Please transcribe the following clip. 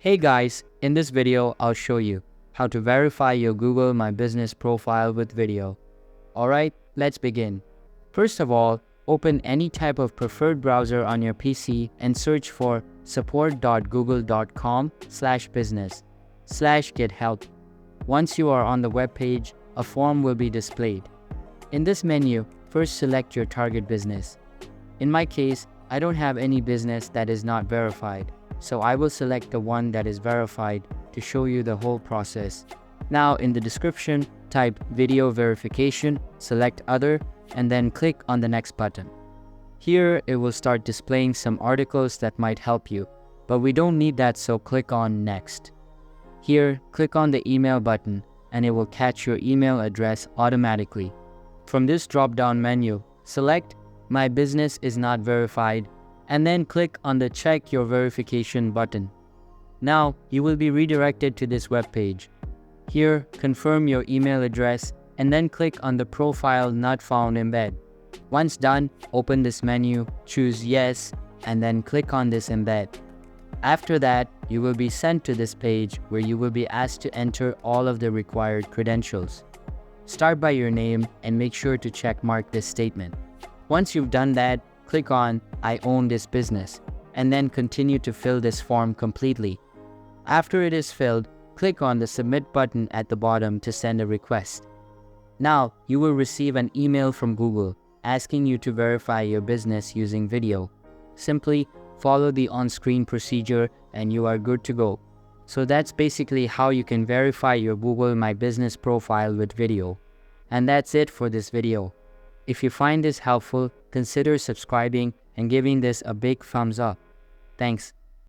Hey guys, in this video I'll show you how to verify your Google My Business profile with video. Alright, let's begin. First of all, open any type of preferred browser on your PC and search for support.google.com/business/get-help. Once you are on the web page, a form will be displayed. In this menu, first select your target business. In my case, I don't have any business that is not verified, so I will select the one that is verified to show you the whole process. Now in the description, type video verification, select other, and then click on the next button. Here it will start displaying some articles that might help you, but we don't need that, so click on next. Here, click on the email button and it will catch your email address automatically. From this drop-down menu, select My Business is Not Verified and then click on the Check Your Verification button. Now, you will be redirected to this web page. Here, confirm your email address and then click on the Profile Not Found embed. Once done, open this menu, choose Yes, and then click on this embed. After that, you will be sent to this page where you will be asked to enter all of the required credentials. Start by your name and make sure to check mark this statement. Once you've done that, click on I own this business and then continue to fill this form completely. After it is filled, click on the Submit button at the bottom to send a request. Now, you will receive an email from Google asking you to verify your business using video. Simply follow the on-screen procedure and you are good to go. So that's basically how you can verify your Google My Business profile with video. And that's it for this video. If you find this helpful, consider subscribing and giving this a big thumbs up. Thanks.